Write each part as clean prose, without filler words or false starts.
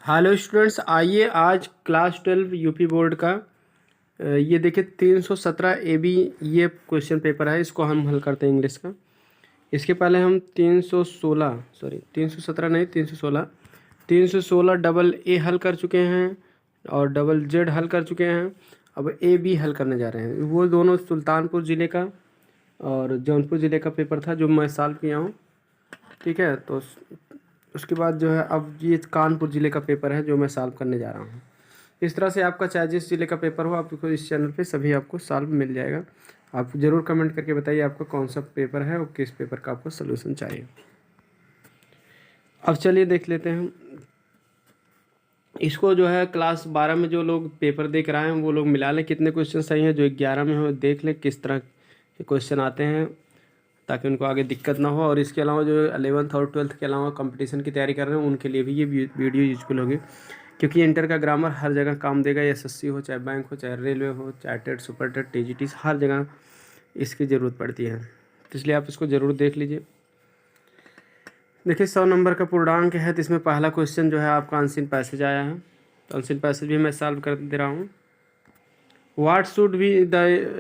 Hello students, आइए आज class 12 UP board का ये देखिए 317 AB ये क्वेश्चन पेपर है। इसको हम हल करते हैं इंग्लिश का। इसके पहले हम 317 नहीं 316 डबल ए हल कर चुके हैं और डबल जेड हल कर चुके हैं। अब AB हल करने जा रहे हैं। वो दोनों सुल्तानपुर ज़िले का और जौनपुर ज़िले का पेपर था जो मैं सॉल्व किया हूँ। ठीक है, तो उसके बाद जो है अब ये कानपुर ज़िले का पेपर है जो मैं सॉल्व करने जा रहा हूँ। इस तरह से आपका चाहे जिस ज़िले का पेपर हो आपको इस चैनल पे सभी आपको सॉल्व मिल जाएगा। आप ज़रूर कमेंट करके बताइए आपका कौन सा पेपर है और किस पेपर का आपको सलूशन चाहिए। अब चलिए देख लेते हैं। इसको जो है क्लास 12 में जो लोग पेपर देख रहे हैं वो लोग मिला लें कितने क्वेश्चन सही हैं। जो 11 में हो देख लें किस तरह के क्वेश्चन आते हैं ताकि उनको आगे दिक्कत ना हो। और इसके अलावा जो 11th और 12th के अलावा कंपटीशन की तैयारी कर रहे हैं उनके लिए भी ये वीडियो यूजफुल होगी, क्योंकि इंटर का ग्रामर हर जगह काम देगा। SSC हो, चाहे बैंक हो, चाहे रेलवे हो, चाहे टेट, सुपर टेट, TGT, हर जगह इसकी ज़रूरत पड़ती है। तो इसलिए आप इसको ज़रूर देख लीजिए। देखिए 100 नंबर का पूर्णांक है, तो इसमें पहला क्वेश्चन जो है आपका अनसीन पैसेज आया है। तो अनसीन पैसेज भी मैं सॉल्व कर दे रहा हूँ। What should be the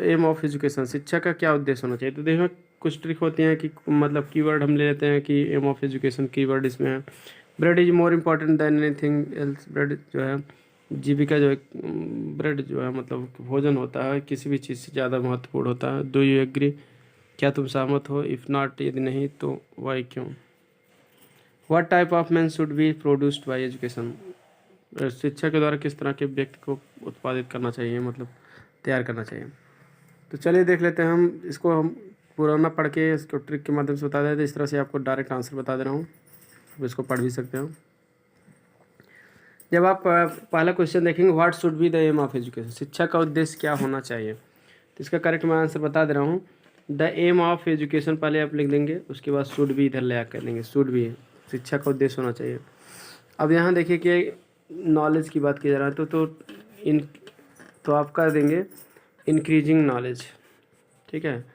aim of education, शिक्षा का क्या उद्देश्य होना चाहिए। तो देखो कुछ ट्रिक होती हैं कि मतलब कीवर्ड हम ले लेते हैं कि एम ऑफ एजुकेशन कीवर्ड इसमें है। Bread is more important than anything else. Bread जो है जीविका जो है, ब्रेड जो है मतलब भोजन होता है किसी भी चीज़ से ज़्यादा महत्वपूर्ण होता है। डू यू एग्री, क्या तुम सहमत हो। इफ़ नॉट, यदि नहीं तो वाई, क्यों। What type of man should be produced by education, शिक्षा के द्वारा किस तरह के व्यक्ति को उत्पादित करना चाहिए, मतलब तैयार करना चाहिए। तो चलिए देख लेते हैं। हम इसको हम पुराना पढ़ के इसको ट्रिक के माध्यम से बता देते हैं। इस तरह से आपको डायरेक्ट आंसर बता दे रहा हूँ, आप इसको पढ़ भी सकते हो। जब आप पहला क्वेश्चन देखेंगे what should be the aim of education, शिक्षा का उद्देश्य क्या होना चाहिए, तो इसका करेक्ट मैं आंसर बता दे रहा हूँ। द एम ऑफ एजुकेशन पहले आप लिख देंगे, उसके बाद शुड बी इधर ले आकर देंगे। शुड बी शिक्षा का उद्देश्य होना चाहिए। अब यहाँ देखिए कि नॉलेज की बात की जा रहा है तो आप कर देंगे इंक्रीजिंग नॉलेज। ठीक है,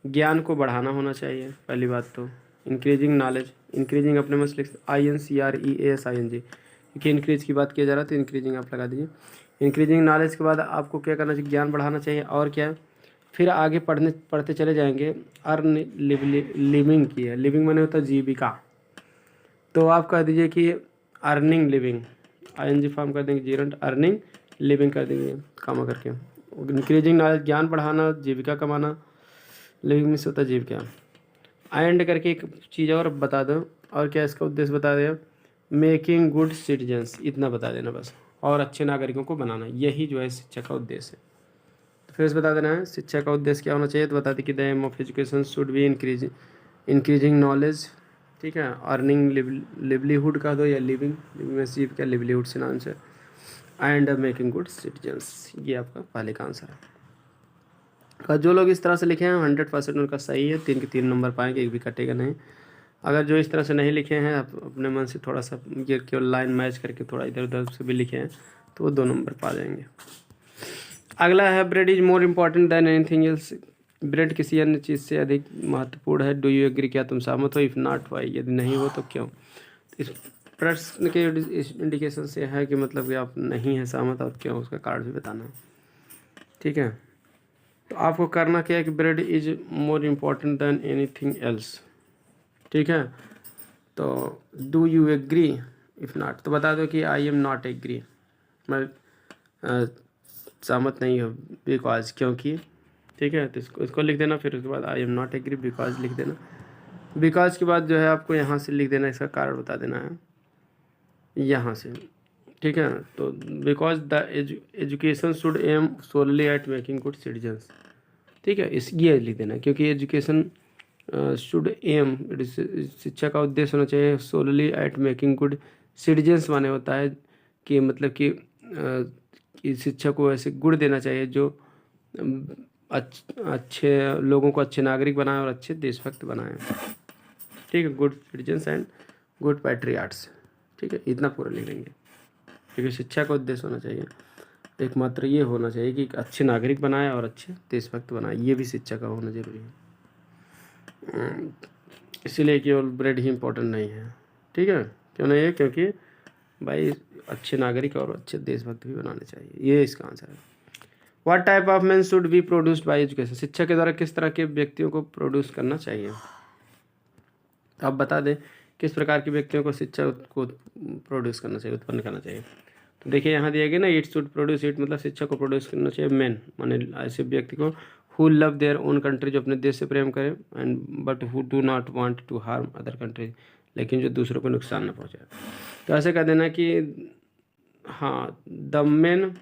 ज्ञान को बढ़ाना होना चाहिए पहली बात तो। इंक्रीजिंग नॉलेज, इंक्रीजिंग अपने में लिख INCREASING, क्योंकि इंक्रीज की बात किया जा रहा है तो इंक्रीजिंग आप लगा दीजिए। इंक्रीजिंग नॉलेज के बाद आपको क्या करना चाहिए, ज्ञान बढ़ाना चाहिए। और क्या, फिर आगे पढ़ते चले जाएंगे। अर्न लिविंग की है, लिविंग माने होता है जीविका, तो आप कह दीजिए कि अर्निंग लिविंग, ING फॉर्म कर देंगे, जीरंट अर्निंग लिविंग कर देंगे कामा करके। इंक्रीजिंग नॉलेज ज्ञान बढ़ाना, जीविका कमाना, लिविंग में से होता है जीविका। एंड करके एक चीज़ और बता दो, और क्या इसका उद्देश्य बता दें, मेकिंग गुड सिटीजन्स, इतना बता देना बस। और अच्छे नागरिकों को बनाना, यही जो है शिक्षा का उद्देश्य है। तो फिर से बता देना है शिक्षा का उद्देश्य क्या होना चाहिए। तो बता दें कि the aim of education should be increasing knowledge. ठीक है, अर्निंग लिवलीहुड का दो, या लिविंग में सीव क्या, लिवलीहुड से answer. And making good citizens, ये आपका पहले का आंसर है। और जो लोग इस तरह से लिखे हैं 100% उनका सही है, 3 के 3 नंबर पाएंगे, एक भी कटेगा नहीं। अगर जो इस तरह से नहीं लिखे हैं, आप अपने मन से थोड़ा सा ये केवल लाइन मैच करके थोड़ा इधर उधर से भी लिखे हैं तो वो 2 नंबर पा जाएंगे। अगला है bread is more important than anything else, bread किसी अन्य चीज़ से अधिक महत्वपूर्ण है। डू यू एग्री, क्या तुम सहमत हो। इफ़ नॉट वाई, यदि नहीं हो तो क्यों। इस प्रश्न के इंडिकेशन से है कि मतलब कि आप नहीं है सहमत और क्यों, उसका कारण भी बताना है। ठीक है, तो आपको करना क्या है कि bread is more important than anything else. ठीक है, तो do you agree, if not तो बता दो कि आई एम नॉट एग्री, मैं सहमत नहीं हूँ, बिकॉज, क्योंकि। ठीक है, तो इसको लिख देना, फिर उसके बाद I am not agree because लिख देना। बिकॉज के बाद जो है आपको यहाँ से लिख देना, इसका कारण बता देना है यहाँ से। ठीक है, तो because the education should aim solely eight making good citizens. ठीक है, इस ये लिख देना, क्योंकि एजुकेशन शुड एम, शिक्षा का उद्देश्य होना चाहिए solely eight making good citizens, माने होता है कि मतलब कि शिक्षा को ऐसे गुण देना चाहिए जो अच्छे लोगों को अच्छे नागरिक बनाए और अच्छे देशभक्त बनाए। ठीक है, गुड सिटीजन्स एंड गुड पैट्रियाट्स। ठीक है, इतना पूरा लिख लेंगे, क्योंकि शिक्षा का उद्देश्य होना चाहिए एकमात्र ये होना चाहिए कि अच्छे नागरिक बनाए और अच्छे देशभक्त बनाए, ये भी शिक्षा का होना जरूरी है। इसीलिए केवल ब्रेड ही इम्पोर्टेंट नहीं है। ठीक है, क्यों नहीं है, क्योंकि भाई अच्छे नागरिक और अच्छे देशभक्त भी बनाने चाहिए, ये इसका आंसर है। What type of man should be produced by education, शिक्षा के द्वारा किस तरह के व्यक्तियों को प्रोड्यूस करना चाहिए। आप बता दें किस प्रकार के व्यक्तियों को शिक्षा को प्रोड्यूस करना चाहिए, उत्पन्न करना चाहिए। तो देखिए यहाँ दिया गया ना, इट शुड प्रोड्यूस, इट मतलब शिक्षा को प्रोड्यूस करना चाहिए मैन, माने ऐसे व्यक्ति को who love their own country, जो अपने देश से प्रेम करे, and but who do not want to harm other country, लेकिन जो दूसरों को नुकसान न पहुँचाए। तो ऐसे कह देना कि हाँ द मेन,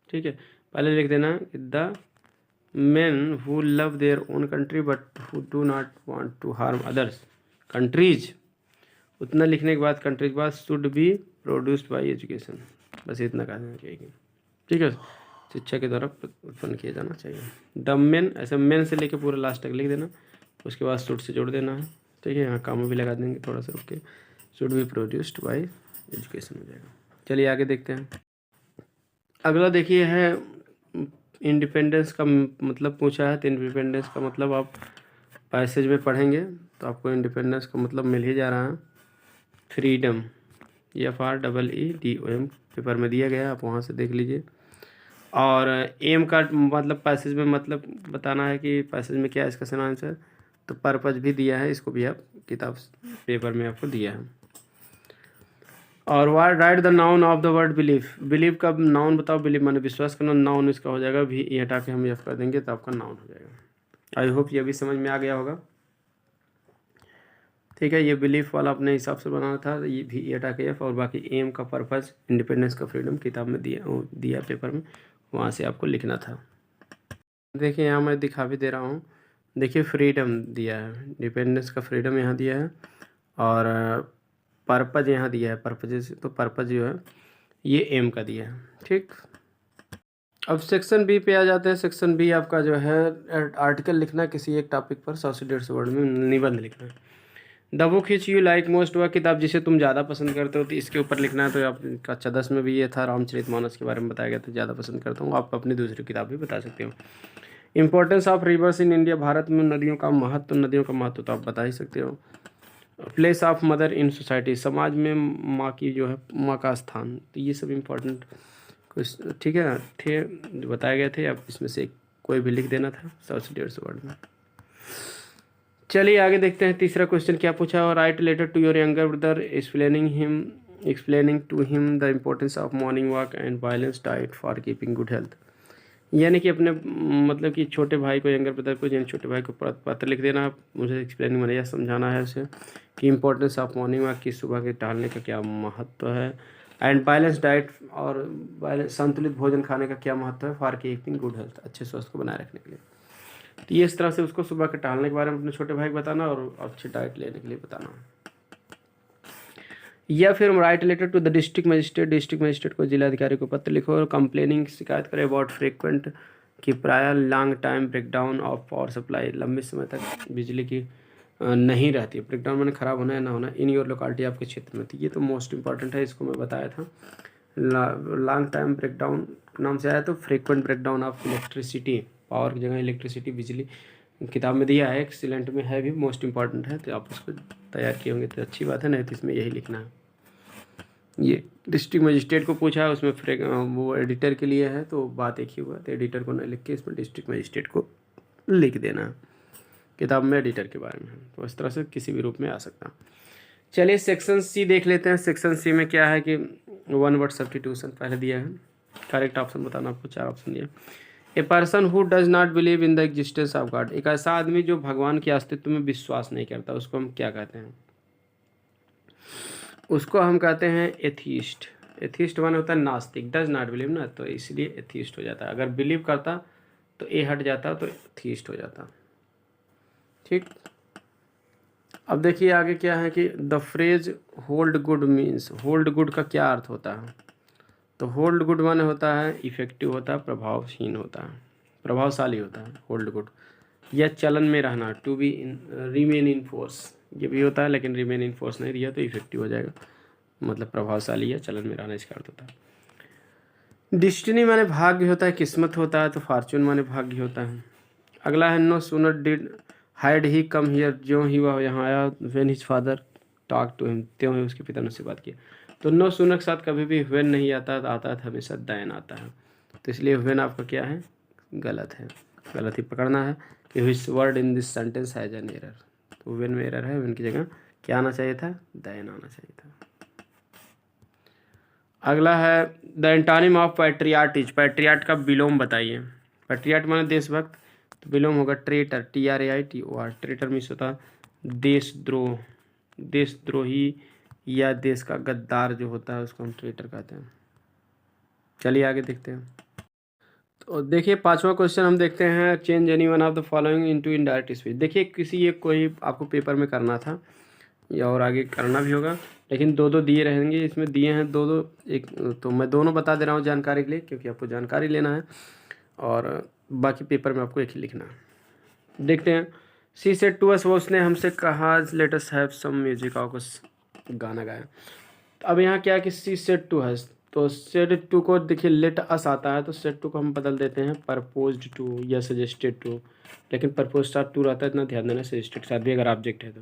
ठीक है, पहले लिख देना the man who love their own country but who do not want to harm others countries, उतना लिखने के बाद कंट्री के बाद should be produced by education, बस इतना कह देना चाहिए। ठीक है, शिक्षा के द्वारा उत्पन्न किया जाना चाहिए। द मेन, ऐसे मेन से लेके पूरा लास्ट तक लिख देना, उसके बाद शुड से जोड़ देना है। ठीक है, यहाँ काम भी लगा देंगे थोड़ा सा रुक के, should be produced by education हो जाएगा। चलिए आगे देखते हैं। अगला देखिए है इंडिपेंडेंस का मतलब पूछा है, तो इंडिपेंडेंस का मतलब आप पैसेज में पढ़ेंगे तो आपको इंडिपेंडेंस का मतलब मिल ही जा रहा है, फ्रीडम, FREEDOM पेपर में दिया गया है, आप वहाँ से देख लीजिए। और एम का मतलब पैसेज में मतलब बताना है कि पैसेज में क्या है, इसका सही आंसर, तो पर्पज भी दिया है, इसको भी आप किताब पेपर में आपको दिया है। और what write the noun of the word believe, believe का नाउन बताओ, बिलीव माने विश्वास करना, नाउन इसका हो जाएगा भी, ये हटा के हम एफ कर देंगे तो आपका नाउन हो जाएगा। आई होप ये भी समझ में आ गया होगा। ठीक है, ये बिलीफ वाला अपने हिसाब से बनाना था, ये भी ये हटा के एफ, और बाकी एम का पर्पज़, इंडिपेंडेंस का फ्रीडम किताब में दिया पेपर में, वहाँ से आपको लिखना था। देखिए यहाँ मैं दिखा भी दे रहा हूँ, देखिए फ्रीडम दिया है, इंडिपेंडेंस का फ्रीडम यहाँ दिया है, और पर्पज़ यहाँ दिया है, पर्पज, तो पर्पज़ जो है ये एम का दिया है। ठीक, अब सेक्शन बी पे आ जाते हैं। सेक्शन बी आपका जो है आर्टिकल लिखना है किसी एक टॉपिक पर, 100 से 150 वर्ड में निबंध लिखना है। The book hitch you like most, वह किताब जिसे तुम ज़्यादा पसंद करते हो, तो इसके ऊपर लिखना है। तो आप कक्षा 10 में भी ये था, रामचरितमानस के बारे में बताया गया था, ज़्यादा पसंद करता हूँ। आप अपनी दूसरी किताब भी बता सकते हो। Importance of reverse in India, Bharat में नदियों का महत्व, नदियों का महत्व तो आप बता ही सकते हो। Place of mother in society, समाज में माँ की जो है, माँ का स्थान, तो ये सब इम्पोर्टेंट कुछ, ठीक है, थे जो बताए गए थे। अब इसमें से कोई भी लिख देना था 100 से 150 वर्ड में। चलिए आगे देखते हैं। तीसरा क्वेश्चन क्या पूछा, और write letter to your younger brother explaining to him the importance of morning walk and balance diet for keeping good health, यानी कि अपने मतलब कि छोटे भाई को, यंगर ब्रदर को, यानी छोटे भाई को पत्र लिख देना, मुझे एक्सप्लेनिंग मैंने यह समझाना है उसे कि इम्पोर्टेंस ऑफ मॉर्निंग वॉक की, सुबह के टहलने का क्या महत्व है, एंड बैलेंस डाइट, और संतुलित भोजन खाने का क्या महत्व है, फॉर कीपिंग गुड हेल्थ, अच्छे स्वास्थ्य को बनाए रखने के लिए। तो ये इस तरह से उसको सुबह के टहलने के बारे में अपने छोटे भाई को बताना, और अच्छी डाइट लेने के लिए बताना। या फिर write letter to the district magistrate को, जिलाधिकारी को पत्र लिखो और कंप्लेनिंग, शिकायत करें अबाउट फ्रीक्वेंट कि प्राय long time breakdown of power supply, लंबे समय तक बिजली की नहीं रहती है, ब्रेकडाउन मैंने ख़राब होना है ना होना, इन योर लोकेलिटी, आपके क्षेत्र में। तो ये तो मोस्ट इंपॉर्टेंट है, इसको मैं बताया था। लॉन्ग टाइम ब्रेकडाउन नाम से आया, तो frequent breakdown of electricity, power की जगह इलेक्ट्रिसिटी, बिजली, किताब में दिया है, एक्सीलेंट में है भी, मोस्ट इंपॉर्टेंट है, तो आप उसको तैयार किए होंगे तो अच्छी बात है, नहीं तो इसमें यही लिखना है। ये डिस्ट्रिक्ट मजिस्ट्रेट को पूछा है, उसमें वो एडिटर के लिए है, तो बात एक ही हुआ, तो एडिटर को न लिख के इसमें डिस्ट्रिक्ट मजिस्ट्रेट को लिख देना है, किताब में एडिटर के बारे में है, तो इस तरह से किसी भी रूप में आ सकता। चलिए सेक्शन सी देख लेते हैं। सेक्शन सी में क्या है कि 1 वर्ड सब्स्टिट्यूशन पहले दिया है, करेक्ट ऑप्शन बताना, आपको 4 ऑप्शन दिया। A person who does not believe in the existence of God, एक ऐसा आदमी जो भगवान के अस्तित्व में विश्वास नहीं करता, उसको हम क्या कहते हैं, उसको हम कहते हैं एथीस्ट। एथीस्ट माने होता है नास्तिक, डज नॉट बिलीव ना, तो इसलिए एथीस्ट हो जाता है। अगर बिलीव करता तो ए हट जाता, तो एथीस्ट हो जाता। ठीक, अब देखिए आगे क्या है कि the phrase hold good means, hold good का क्या अर्थ होता है, तो होल्ड गुड माने होता है इफेक्टिव होता है, प्रभावहीन होता है, प्रभावशाली होता है होल्ड गुड, या चलन में रहना, to be remain in force, ये भी होता है, लेकिन रिमेन इन फोर्स नहीं दिया तो इफेक्टिव हो जाएगा, मतलब प्रभावशाली या चलन में रहना इसका अर्थ होता है। डिस्टिनी माने भाग्य होता है, किस्मत होता है, तो फॉर्चून माने भाग्य होता है। अगला है no sooner did hide he come here, जो ही वह यहाँ आया, when his father talk to him, त्यों ही उसके पिता ने उससे बात की। तो नो सूनर के साथ कभी भी व्हेन नहीं आता, आता था हमेशा देन आता है। तो इसलिए व्हेन आपका क्या है, गलत है, गलत ही पकड़ना है कि which word in this sentence has an error. तो व्हेन में एरर है, व्हेन की जगह क्या आना चाहिए था, देन आना चाहिए था। अगला है द एंटोनिम ऑफ पैट्रियाटिज, पैट्रियाट का विलोम बताइए। पैट्रियाट माने देशभक्त, तो विलोम होगा ट्रेटर, TRAITOR। ट्रेटर मीन्स होता है देशद्रोह, देशद्रोही या देश का गद्दार जो होता है उसको हम ट्रेटर कहते हैं। चलिए आगे देखते हैं। तो देखिए 5वां क्वेश्चन हम देखते हैं, change any one of the following into indirect speech. देखिए किसी एक कोई आपको पेपर में करना था या और आगे करना भी होगा, लेकिन दो दो दिए रहेंगे, इसमें दिए हैं दो दो, एक तो मैं दोनों बता दे रहा हूँ जानकारी के लिए, क्योंकि आपको जानकारी लेना है और बाकी पेपर में आपको एक ही लिखना है। देखते हैं। सी सेड टू अस, वो उसने हमसे कहा let us have some music, और कुछ गाना गाया। तो अब यहाँ क्या है कि सी सेड टू हस, तो सेड टू को देखिए लेट अस आता है, तो सेड टू को हम बदल देते हैं परपोज्ड टू या सजेस्टेड टू, लेकिन परपोज साथ टू रहता है, इतना ध्यान देना, सजेस्टेड के साथ भी अगर ऑब्जेक्ट है तो।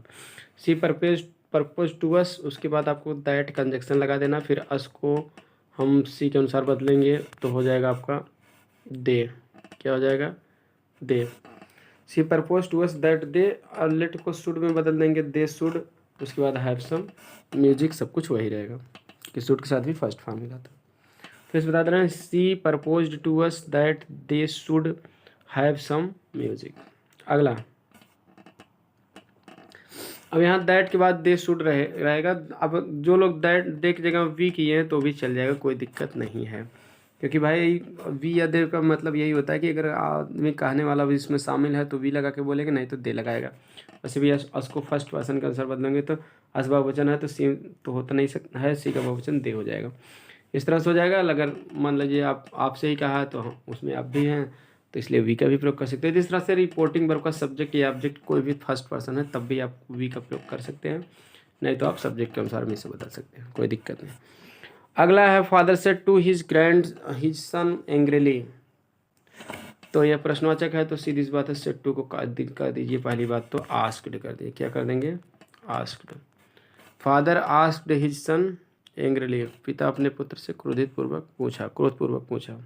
सी परपोज टू अस, उसके बाद आपको दैट कंजक्शन लगा देना, फिर अस को हम सी के अनुसार बदलेंगे तो हो जाएगा आपका दे। क्या हो जाएगा, दे। She propose to us that they, और लेट को शुड में बदल देंगे, दे शुड, उसके बाद हैव सम म्यूजिक, सब कुछ वही रहेगा कि शुड के साथ भी फर्स्ट फॉर्म मिला था। फिर से बता दे रहे हैं, she proposed to us that they should have some music. अगला, अब यहाँ दैट के बाद दे शुड रहेगा। अब जो लोग दैट दे की जगह वी किए हैं तो भी चल जाएगा, कोई दिक्कत नहीं है, क्योंकि भाई वी या दे का मतलब यही होता है कि अगर आदमी कहने वाला भी इसमें शामिल है तो वी लगा के बोलेंगे, नहीं तो दे लगाएगा। वैसे भी अस को फर्स्ट पर्सन के अनुसार बदलेंगे तो अस बहुवचन है तो सी तो होता नहीं सकता है, सी का बहुवचन दे हो जाएगा। इस तरह से हो जाएगा। अगर मान लीजिए आपसे ही कहा है तो हाँ उसमें आप भी हैं, तो इसलिए वी का भी प्रयोग कर सकते हैं। जिस तरह से रिपोर्टिंग वर्ब का सब्जेक्ट या ऑब्जेक्ट कोई भी फर्स्ट पर्सन है तब भी आप वी का प्रयोग कर सकते हैं, नहीं तो आप सब्जेक्ट के अनुसार भी से बदल सकते हैं, कोई दिक्कत नहीं। अगला है father said to his son angrily. तो यह प्रश्नवाचक है तो सीधी सी बात है, सेड टू को कर दीजिए पहली बात, तो आस्क्ड कर दिए। क्या कर देंगे, asked. Father asked his son angrily, पिता अपने पुत्र से क्रोधपूर्वक पूछा।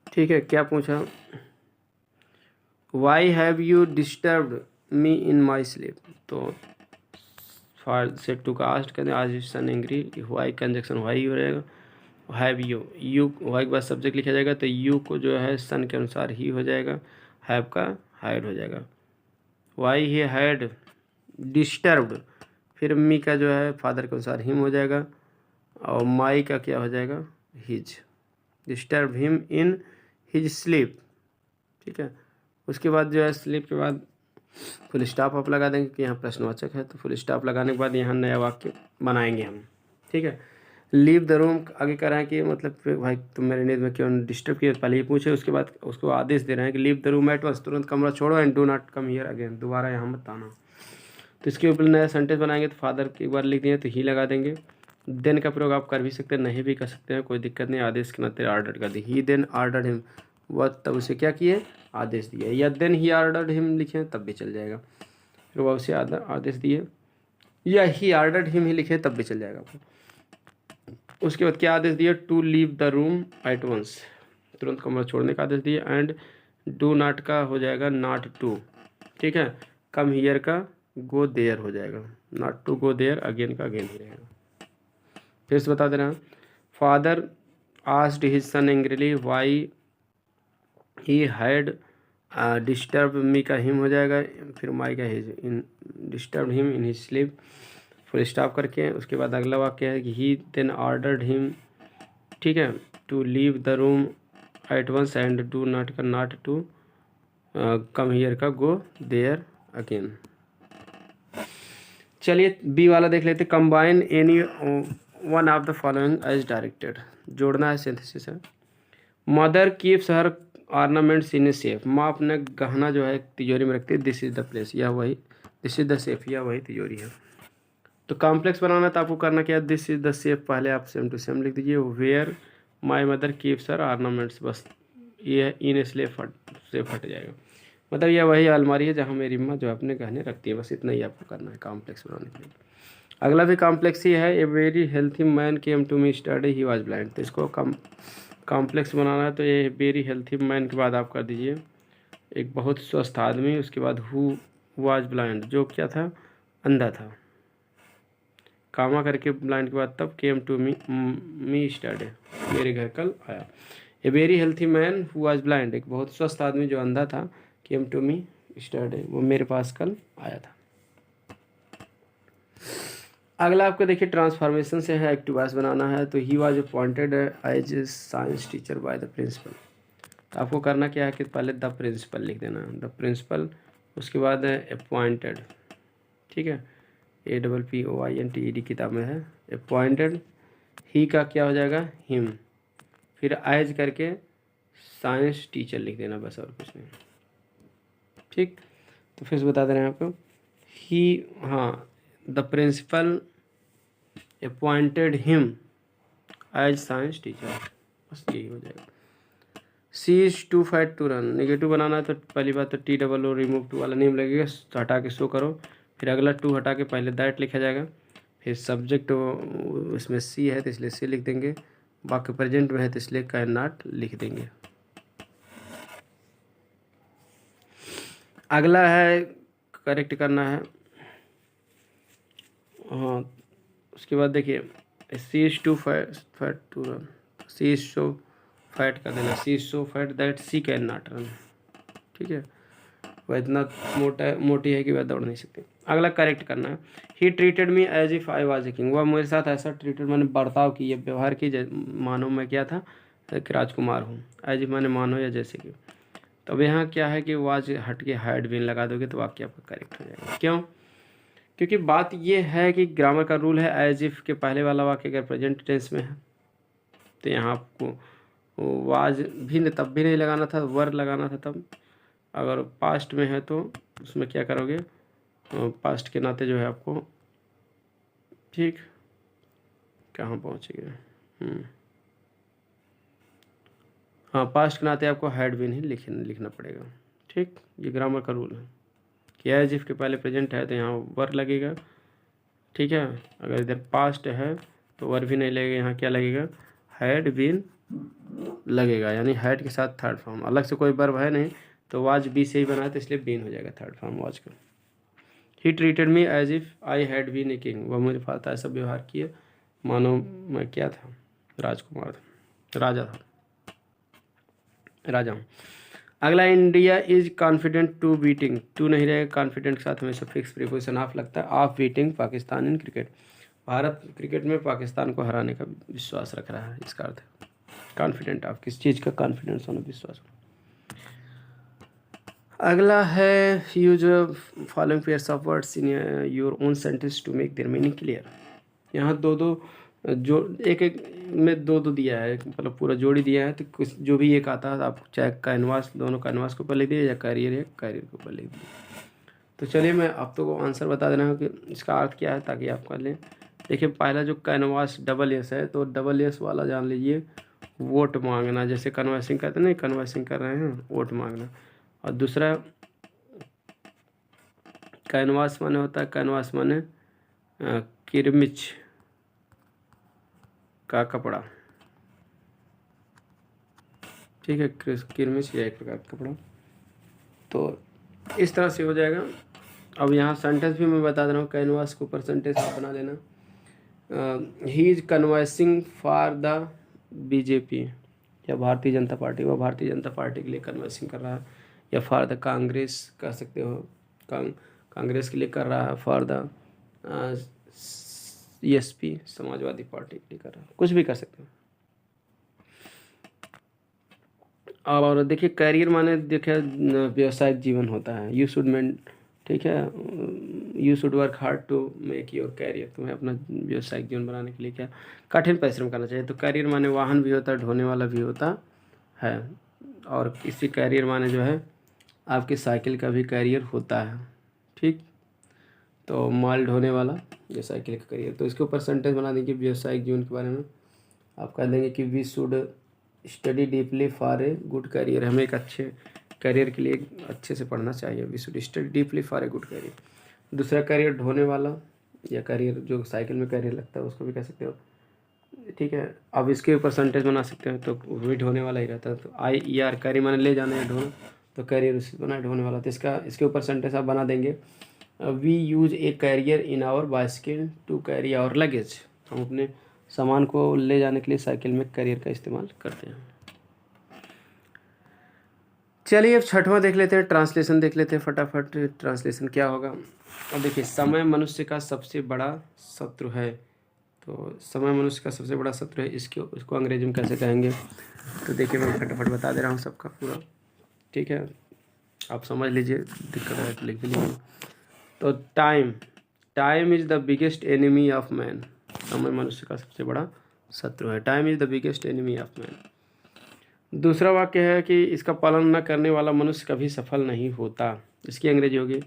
ठीक है, क्या पूछा, why have you disturbed me in my sleep. तो फादर सेड टू का आस्क्ड करते हैं, आज सन एंग्री, वाई कंजक्शन वाई हो रहेगा, हैव यू वाई के बाद सब्जेक्ट लिखा जाएगा, तो यू को जो है सन के अनुसार ही हो जाएगा, हैव का हैड हो जाएगा। वाई ही हैड डिस्टर्ब्ड, फिर मी का जो है फादर के अनुसार हिम हो जाएगा, और माई का क्या हो जाएगा, his. Disturb him in his sleep. ठीक है, उसके बाद जो है स्लीप के बाद फुल स्टॉप आप लगा देंगे कि यहाँ प्रश्नवाचक है, तो फुल स्टॉप लगाने के बाद यहाँ नया वाक्य बनाएंगे हम। ठीक है, लीव द रूम आगे कर रहे हैं कि मतलब भाई तुम मेरे नींद में क्यों डिस्टर्ब किया, पहले ये पूछे, उसके बाद उसको आदेश दे रहे हैं कि leave the room at once, तुरंत कमरा छोड़ो, and do not come here again, दोबारा यहाँ मत आना। तो इसके ऊपर नया सेंटेंस बनाएंगे, तो फादर की एक बार लिख दिए तो ही लगा देंगे। देन का प्रयोग आप कर भी सकते हैं, नहीं भी कर सकते हैं, कोई दिक्कत नहीं, आदेश के नाते ऑर्डर कर दी। ही देन ऑर्डर्ड हिम, वह तब उसे क्या किए, आदेश दिए, या देन ही ऑर्डर्ड हिम लिखे तब भी चल जाएगा, फिर वह उसे आदेश दिए, या ही ऑर्डर्ड हिम ही लिखे तब भी चल जाएगा आपको। उसके बाद क्या आदेश दिया, to leave the room at once, तुरंत कमरा छोड़ने का आदेश दिया, एंड डू नॉट का हो जाएगा नॉट टू। ठीक है, कम हियर का गो देयर हो जाएगा, not to go there again का अगेन ही रहेगा। फिर से बता दे रहा हूँ, father asked his son angrily why he had disturb me का हिम हो जाएगा, फिर माई का his, in disturb him in his sleep, full stop करके उसके बाद अगला वाक्य है कि ही देन ऑर्डर्ड हिम, ठीक है, to leave the room at once, and do not का नॉट टू कम हियर का गो देयर अगेन। चलिए बी वाला देख लेते, combine any one of the following as directed, जोड़ना है, सिंथेसिस है। Mother keeps her ornaments in a safe, माँ अपने गहना जो है तिजोरी में रखती है, दिस इज द प्लेस, यह वही, दिस इज द सेफ, यह वही तिजोरी है। तो कॉम्प्लेक्स बनाना तो आपको करना क्या है, दिस इज द सेफ पहले आप सेम टू सेम लिख दीजिए, where my mother keeps her ornaments, बस ये इन सेफ हट जाएगा। मतलब यह वही अलमारी है जहाँ मेरी माँ जो अपने गहने रखती है। बस इतना ही आपको करना है कॉम्प्लेक्स बनाने के लिए। अगला भी कॉम्प्लेक्स ही है। A very healthy man came to me study he was blind. तो इसको कॉम्प्लेक्स बनाना है तो ये वेरी हेल्थी मैन के बाद आप कर दीजिए एक बहुत स्वस्थ आदमी, उसके बाद हु वाज ब्लाइंड जो क्या था, अंधा था, कामा करके ब्लाइंड के बाद तब केम टू मी स्टडी, मेरे घर कल आया। ए very healthy man who was blind, एक बहुत स्वस्थ आदमी जो अंधा था, केम टू मी स्टडी, वो मेरे पास कल आया था। अगला आपको देखिए ट्रांसफॉर्मेशन से है, एक्टिव वॉइस बनाना है। तो he was appointed as a science teacher by the principal. तो आपको करना क्या है कि पहले द प्रिंसिपल लिख देना, द प्रिंसिपल, उसके बाद अपॉइंटेड, ठीक है, APPOINTED किताब में है अपॉइंटेड। ही का क्या हो जाएगा, हिम, फिर एज करके साइंस टीचर लिख देना, बस और कुछ नहीं, ठीक। तो फिर से बता दे रहे हैं आपको, ही, हाँ, the principal appointed him as science teacher, बस यही हो जाएगा। She is too fat to run, negative बनाना है तो पहली बात तो TOO रिमूव टू वाला नेम लगेगा, तो हटा के शो करो, फिर अगला टू हटा के पहले दैट लिखा जाएगा, फिर सब्जेक्ट इसमें सी है तो इसलिए सी लिख देंगे, बाकी प्रेजेंट में है तो इसलिए कैन नॉट लिख देंगे। अगला है करेक्ट करना है, हाँ, उसके बाद देखिए she is too fat to run, she is so fat कर देना, she is so fat that she can not run, ठीक है, वह इतना मोटी है कि वह दौड़ नहीं सकती। अगला करेक्ट करना है, he treated me as if I was a king, वह मेरे साथ ऐसा ट्रीटेड, मैंने बर्ताव की, ये व्यवहार की मानो मैं क्या था, एक राजकुमार हूँ, एज इफ मैंने मानो या जैसे कि। तो अब यहाँ क्या है कि वाज हट के हैड बीन लगा दोगे तो वाक्य आपका करेक्ट हो जाएगा। क्यों? क्योंकि बात ये है कि ग्रामर का रूल है एज इफ के पहले वाला वाक्य अगर प्रेजेंट टेंस में है तो यहाँ आपको वाज भी तब भी नहीं लगाना था, वर लगाना था तब। अगर पास्ट में है तो उसमें क्या करोगे, पास्ट के नाते जो है आपको, ठीक, कहाँ पहुँच गए, हाँ, पास्ट के नाते आपको हैड बीन ही लिखना पड़ेगा, ठीक। ये ग्रामर का रूल है कि एज इफ के पहले प्रेजेंट है तो यहाँ वर लगेगा, ठीक है। अगर इधर पास्ट है तो वर भी नहीं लगेगा, यहाँ क्या लगेगा, हैड बीन लगेगा, यानी हैड के साथ थर्ड फॉर्म, अलग से कोई वर्ब है नहीं तो वाज बी से ही बना तो इसलिए बीन हो जाएगा थर्ड फॉर्म वाज का। He treated me as if I had been a king, वह मेरे साथ ऐसा व्यवहार किया मानो मैं क्या था, राजकुमार था, राजा हूँ। अगला, India is confident to beating, to नहीं रहेगा, कॉन्फिडेंट के साथ हमेशा फिक्स प्रीपोजिशन ऑफ लगता है, of beating Pakistan in cricket, Bharat cricket में पाकिस्तान को हराने का विश्वास रख रहा है, इसका अर्थ है कॉन्फिडेंट ऑफ, किस चीज़ का कॉन्फिडेंस होना, विश्वास। अगला है use following pairs of words in your own sentence to make their meaning clear. यहाँ दो जो एक में दो दिया है, मतलब पूरा जोड़ी दिया है, तो कुछ जो भी एक आता है आप चाहे कैनवास, दोनों कैनवास के ऊपर लिख दिए या कैरियर के ऊपर लिख दिए। तो चलिए मैं आप तो को आंसर बता देना है कि इसका अर्थ क्या है ताकि आप कर लें। देखिए पहला जो कैनवास डबल एस है तो डबल एस वाला जान लीजिए वोट मांगना, जैसे कन्वर्सिंग करते नहीं, कन्वर्सिंग कर रहे हैं वोट मांगना। और दूसरा कैनवास माने होता है, कैनवास माने किरमिच का कपड़ा, ठीक है, किरमिच या एक प्रकार का कपड़ा। तो इस तरह से हो जाएगा। अब यहाँ सेंटेंस भी मैं बता दे रहा हूँ, कैनवास को परसेंटेज बना लेना। He is conversing for the BJP, या भारतीय जनता पार्टी, वह भारतीय जनता पार्टी के लिए कन्वर्सिंग कर रहा है, या फॉर द कांग्रेस कह सकते हो, कांग्रेस के लिए कर रहा है, for the ESP Samajwadi party के लिए कर रहा है, कुछ भी कर सकते हो। और देखिए करियर माने देखिए व्यवसायिक जीवन होता है, यू शुड मेन, ठीक है, you should work hard to make your career, तुम्हें अपना व्यवसायिक जीवन बनाने के लिए क्या कठिन परिश्रम करना चाहिए। तो कैरियर माने वाहन भी होता है, ढोने वाला भी होता है, और इसी कैरियर माने जो है आपकी साइकिल का भी कैरियर होता है, ठीक। तो माल ढोने वाला या साइकिल का कैरियर, तो इसके ऊपर सेंटेंस बना देंगे व्यवसायिक जीवन के बारे में। आप कह देंगे कि we should study deeply for a good career, हमें एक अच्छे करियर के लिए अच्छे से पढ़ना चाहिए। We should study deeply for a good career. दूसरा करियर ढोने वाला या करियर जो साइकिल में करियर लगता है उसको भी कह सकते हो, ठीक है। अब इसके परसेंटेज बना सकते हैं तो वो भी ढोने वाला ही रहता है। तो IER करियर माने ले जाना है ढोना, तो करियर उससे बना ढोने वाला। तो इसके ऊपर परसेंटेज आप बना देंगे। We use a carrier in our bicycle to carry our luggage. हम अपने सामान को ले जाने के लिए साइकिल में कैरियर का इस्तेमाल करते हैं। चलिए अब छठवां देख लेते हैं, ट्रांसलेशन देख लेते हैं फटाफट। ट्रांसलेशन क्या होगा? अब देखिए, समय मनुष्य का सबसे बड़ा शत्रु है। तो समय मनुष्य का सबसे बड़ा शत्रु है, इसको अंग्रेजी में कैसे कहेंगे? तो देखिए मैं फटाफट बता दे रहा हूँ सबका पूरा, ठीक है, आप समझ लीजिए, दिक्कत है तो लिख भी लीजिए। तो time is the biggest enemy of man. समय मनुष्य का सबसे बड़ा शत्रु है। Time is the biggest enemy of man. दूसरा वाक्य है कि इसका पालन न करने वाला मनुष्य कभी सफल नहीं होता। इसकी अंग्रेजी होगी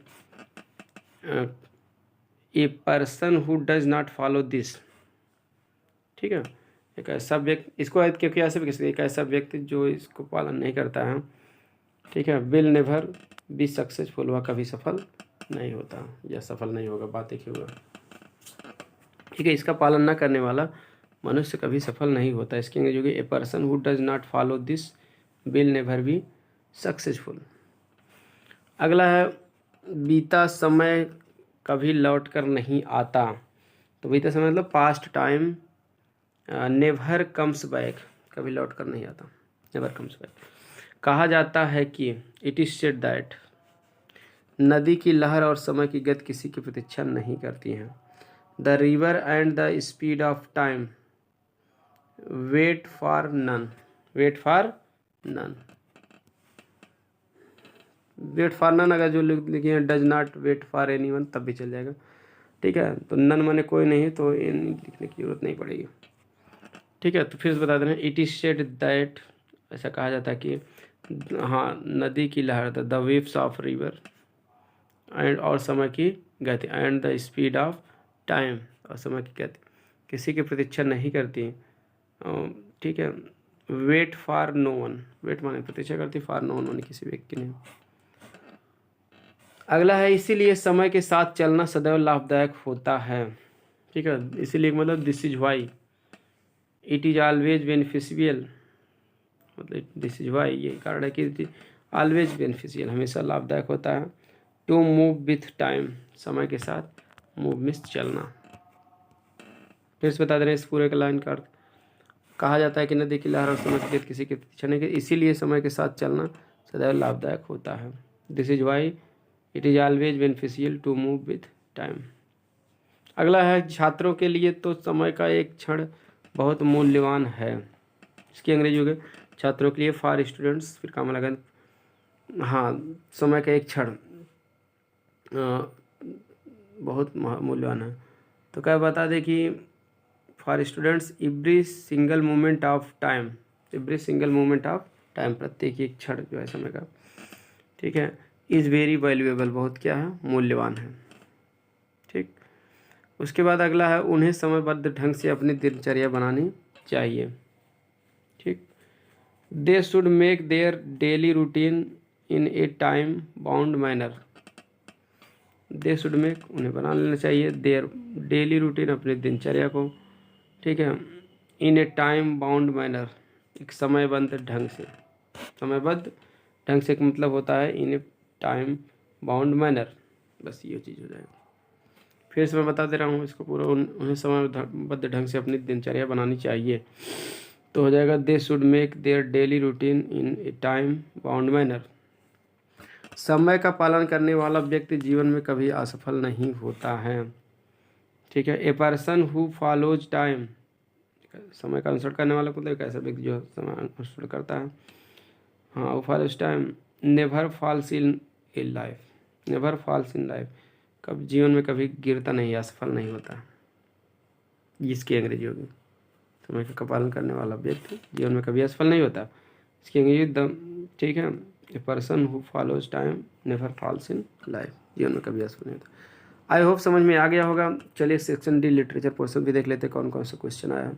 a person who does not follow this, ठीक है। एक ऐसा व्यक्ति, इसको क्योंकि ऐसे भी एक ऐसा व्यक्ति जो इसको पालन नहीं करता है, ठीक है, विल नेवर बी सक्सेसफुल, वह कभी सफल नहीं होता या सफल नहीं होगा। बात एक ही होगा, ठीक है। इसका पालन न करने वाला मनुष्य कभी सफल नहीं होता। इसकी अंग्रेजी होगी a person who does not follow this will never be successful. अगला है बीता समय कभी लौट कर नहीं आता। तो बीता समय मतलब past time never comes back, कभी लौट कर नहीं आता, नेवर कम्स बैक। कहा जाता है कि इट इज़ सेड दैट, नदी की लहर और समय की गति किसी की प्रतीक्षा नहीं करती हैं। The river and the speed of time wait for none, wait for none, wait for none अगर जो लिखे हैं does not wait for anyone तब भी चल जाएगा, ठीक है। तो नन माने कोई नहीं, तो इन लिखने की जरूरत नहीं पड़ेगी, ठीक है। तो फिर से बता दे रहे हैं, इट इज सेड दैट, ऐसा कहा जाता है कि हाँ, नदी की लहर the waves of river and और समय की गति and the speed of time और समय की गति किसी की प्रतीक्षा नहीं करती, ठीक है। Wait for no one, wait माने प्रतीक्षा करती, फॉर नो वन माने किसी व्यक्ति नहीं। अगला है इसीलिए समय के साथ चलना सदैव लाभदायक होता है, ठीक है। इसीलिए मतलब this is why it is always beneficial, मतलब दिस इज वाई ये कारण है कि ऑलवेज बेनिफिशियल हमेशा लाभदायक होता है। टू मूव विथ टाइम, समय के साथ मूव में चलना। फिर से बता दे रहे हैं इस पूरे का लाइन का अर्थ। कहा जाता है कि नदी की लहर और समय की गति किसी के प्रतीक्षा नहीं करती, इसीलिए समय के साथ चलना सदैव लाभदायक होता है। This is why it is always beneficial to move with time. अगला है छात्रों के लिए तो समय का एक क्षण बहुत मूल्यवान है। इसकी अंग्रेजी हो गई छात्रों के लिए, फॉर स्टूडेंट्स, फिर काम लगा, हाँ, समय का एक क्षण बहुत मूल्यवान है। तो क्या बता दें कि for students every single moment of time, every single moment of time, प्रत्येक एक क्षण जो है समय का, ठीक है, इज़ वेरी वैल्यूएबल, बहुत क्या है, मूल्यवान है, ठीक। उसके बाद अगला है उन्हें समयबद्ध ढंग से अपनी दिनचर्या बनानी चाहिए, ठीक। They should make their daily routine in A time bound manner. They should make, उन्हें बना लेना चाहिए, देयर डेली रूटीन, अपनी दिनचर्या को, ठीक है, इन ए टाइम बाउंड मैनर, एक समयबद्ध ढंग से। समयबद्ध ढंग से का मतलब होता है इन ए टाइम बाउंड मैनर, बस ये चीज़ हो जाएगी। फिर से मैं बता दे रहा हूँ इसको पूरा, उन्हें समयबद्ध ढंग से अपनी दिनचर्या बनानी चाहिए। तो हो जाएगा they should make their daily routine in A time bound manner. समय का पालन करने वाला व्यक्ति जीवन में कभी असफल नहीं होता है, ठीक है। A person who follows time, समय का अनुसरण करने वाला मतलब एक ऐसा व्यक्ति जो समय अनुसरण करता है, हाँ, वो follows time, never falls in life, never falls in life, कभी जीवन में कभी गिरता नहीं, असफल नहीं होता। इसकी अंग्रेजी होगी समय का पालन करने वाला व्यक्ति जीवन में कभी असफल नहीं होता। इसकी अंग्रेजी ठीक है, a person who follows time never falls in life, जीवन में कभी असफल नहीं होता। आई होप समझ में आ गया होगा। चलिए सेक्शन डी लिटरेचर पोर्शन भी देख लेते हैं कौन कौन सा क्वेश्चन आया।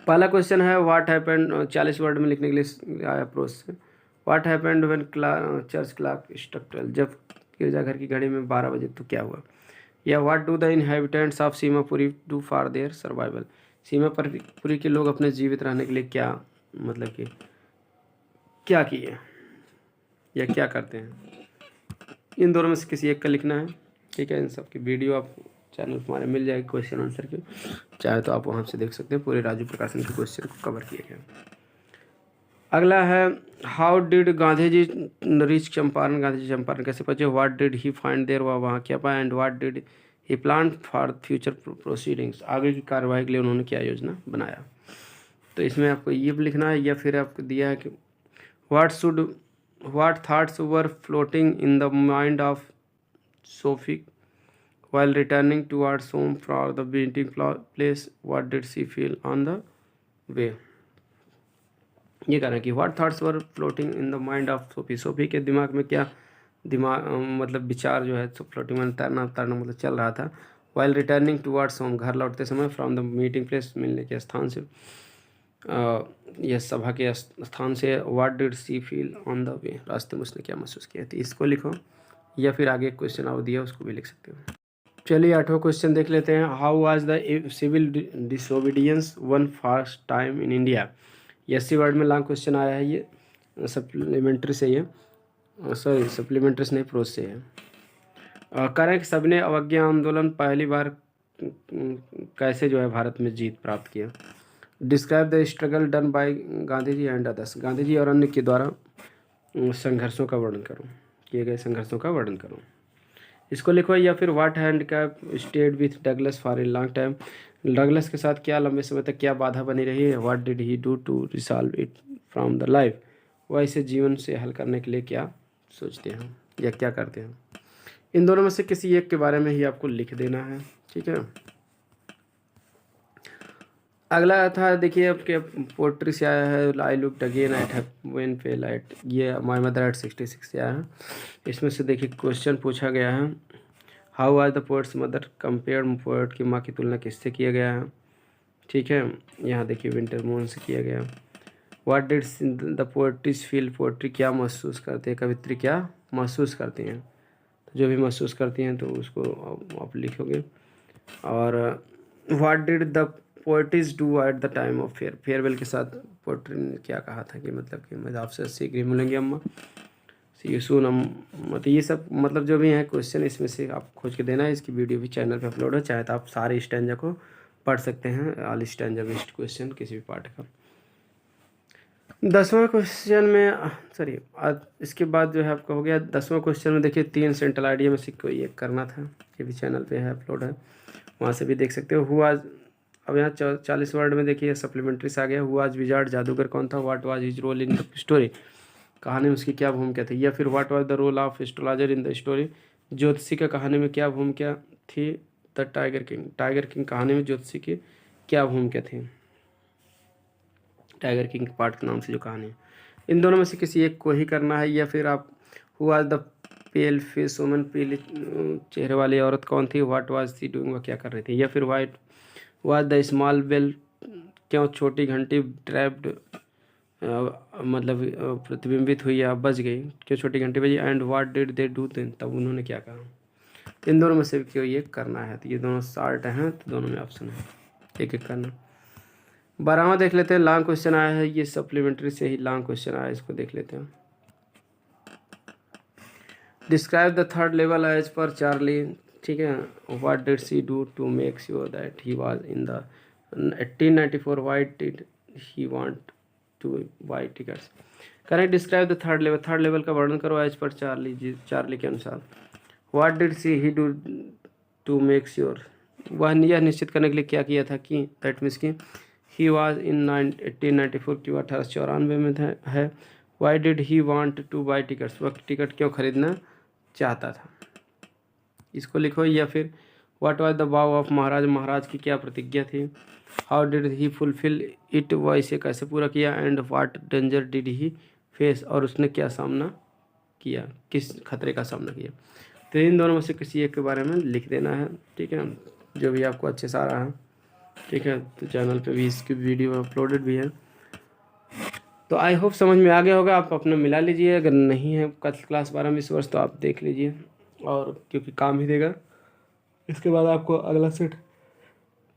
पहला क्वेश्चन है व्हाट हैपेंड, 40 वर्ड में लिखने के लिए आया अप्रोच से। What happened when church clock struck 12, जब गिरजाघर की घड़ी में 12 बजे तो क्या हुआ। या what do the inhabitants of Seemapuri do for their survival, Seemapuri के लोग अपने जीवित रहने के लिए क्या मतलब कि क्या किए या क्या करते हैं। इन दोनों में से किसी एक का लिखना है, ठीक है। इन सब की वीडियो आप चैनल पर हमारे मिल जाएगी, क्वेश्चन आंसर की, चाहे तो आप वहाँ से देख सकते हैं, पूरे राजू प्रकाशन के क्वेश्चन को कवर किए गए। अगला है how did Gandhi ji reach Champaran, Gandhi ji Champaran कैसे पहुंचे। What did he find there, वह वहाँ क्या पाया। And what did he plan for future proceedings, आगे की कार्यवाही के लिए उन्होंने क्या योजना बनाया। तो इसमें आपको ये भी लिखना है, या फिर आपको दिया है कि what thoughts were floating in the mind of Sophie while returning towards home from the meeting place, what did she feel on the way। ये कह रहे हैं कि what thoughts were floating in the mind of Sophie, Sophie के दिमाग में क्या मतलब विचार जो है फ्लोटिंग में तैरना मतलब चल रहा था। वाइल रिटर्निंग टुवर्ड्स होम, घर लौटते समय, फ्रॉम द मीटिंग प्लेस, मिलने के स्थान से, यह सभा के स्थान से। What did she feel on the way, रास्ते में उसने क्या महसूस किया। तो इसको लिखो, या फिर आगे क्वेश्चन और दिया उसको भी लिख सकते हो। चलिए 8वां क्वेश्चन देख लेते हैं। How was the civil disobedience one first time in India. SC word में लॉन्ग क्वेश्चन आया है, ये सप्लीमेंट्री से, ये सॉरी सप्लीमेंट्री से नहीं, प्रोज से है। करें कि सबने अवज्ञा आंदोलन पहली बार कैसे जो है भारत में जीत प्राप्त किया। Describe the struggle done by Gandhi ji and others, Gandhi ji और अन्य के द्वारा संघर्षों का वर्णन करो, किए गए संघर्षों का वर्णन करो, इसको लिखो। या फिर what handicap stayed with Douglas for a long time, Douglas के साथ क्या लंबे समय तक क्या बाधा बनी रही है। What did he do to resolve it from the life, वह इसे जीवन से हल करने के लिए क्या सोचते हैं या क्या करते हैं। इन दोनों में से किसी एक के बारे में ही आपको लिख देना है, ठीक है। अगला था देखिए आपके पोट्री से आया है, I looked again at when fail at, ये माय मदर एट 66 से आया है। इसमें से देखिए क्वेश्चन पूछा गया है, हाउ आज the poets mother compare, poet की माँ की तुलना किससे किया गया है, ठीक है। यहाँ देखिए विंटर मून से किया गया। What did the poetries feel, poetry क्या महसूस करते हैं, कवित्री क्या महसूस करती हैं। तो जो भी महसूस करती हैं तो उसको आप लिखोगे। और what did the poetries do at the time of farewell के साथ पोएट्री ने क्या कहा था कि मतलब कि मैं आपसे शीघ्र ही मिलेंगे अम्मा, सी यू सून मतलब ये सब मतलब जो भी है क्वेश्चन इसमें से आप खोज के देना है। इसकी वीडियो भी चैनल पे अपलोड है, चाहे तो आप सारे स्टैंजा को पढ़ सकते हैं, ऑल स्टैंजा बेस्ड क्वेश्चन किसी भी पार्ट का। 10वां क्वेश्चन में सॉरी इसके बाद जो है आपका हो गया 10वां क्वेश्चन में देखिए 3 सेंट्रल आइडिया में से कोई एक करना था, ये भी चैनल पे है अपलोड है, वहाँ से भी देख सकते हो। हुआ अब यहाँ 40 वर्ड में देखिए सप्लीमेंट्री से आ गया। हुआ आज विजार्ड, जादूगर कौन था। What was his role in the story, कहानी में उसकी क्या भूमिका थी। या फिर what was the role of astrologer in the story, ज्योतिषी का कहानी में क्या भूमिका थी। The tiger king, tiger king कहानी में ज्योतिषी की क्या भूमिका थी, टाइगर किंग के पार्ट के नाम से जो कहानी है। इन दोनों में से किसी एक को ही करना है। या फिर आप हुआ द पेल फेस वुमन, पीले चेहरे वाली औरत कौन थी। व्हाट वाज सी डूइंग, वह क्या कर रही थी। या फिर why was the small bell, क्यों छोटी घंटी ट्रैप्ड मतलब प्रतिबिंबित हुई या बज गई, क्यों छोटी घंटी बजी। And what did they do then, तब उन्होंने क्या कहा। इन दोनों में से क्यों ये करना है। तो ये दोनों शार्ट हैं तो दोनों में ऑप्शन है, एक एक करना। 12वां देख लेते हैं, लॉन्ग क्वेश्चन आया है, ये सप्लीमेंट्री से ही लॉन्ग क्वेश्चन आया है, इसको देख लेते हैं। Describe the third level as per Charlie, ठीक है। What did she do to make sure that he was in the 1894, why did he want to buy tickets. Correct. Describe the third level, third level का वर्णन करो as per Charlie, जी Charlie के अनुसार। What did she he do to make sure, वह यह निश्चित करने के लिए क्या किया था कि दैट मीन्स की ही वॉज इन 1894, की 1894 में है। Why did he want to buy tickets, वह टिकट क्यों खरीदना चाहता था, इसको लिखो। या फिर what was the vow of Maharaj, Maharaj की क्या प्रतिज्ञा थी। How did he fulfil it, वह इसे कैसे पूरा किया। And what danger did he face, और उसने क्या सामना किया, किस खतरे का सामना किया। तो इन दोनों में से किसी एक के बारे में लिख देना है, ठीक है, जो भी आपको अच्छे से आ रहा है, ठीक है। तो चैनल पे भी इसकी वीडियो अपलोडेड भी है, तो आई होप समझ में आ गया होगा। आप अपना मिला लीजिए, अगर नहीं है क्लास 12 इस वर्ष तो आप देख लीजिए, और क्योंकि काम ही देगा। इसके बाद आपको अगला सेट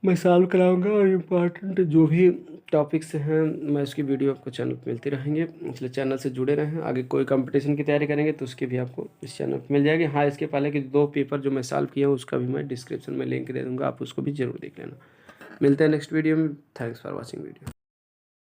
मैं सॉल्व कराऊंगा, और इम्पॉर्टेंट जो भी टॉपिक्स हैं मैं उसकी वीडियो आपको चैनल पर मिलती रहेंगे, इसलिए चैनल से जुड़े रहें। आगे कोई कंपटीशन की तैयारी करेंगे तो उसकी भी आपको इस चैनल पर मिल जाएगी। हाँ, इसके पहले के 2 पेपर जो मैं सॉल्व किया हूँ उसका भी मैं डिस्क्रिप्शन में लिंक दे दूँगा, आप उसको भी ज़रूर देख लेना। मिलते हैं नेक्स्ट वीडियो में। Thanks for watching video.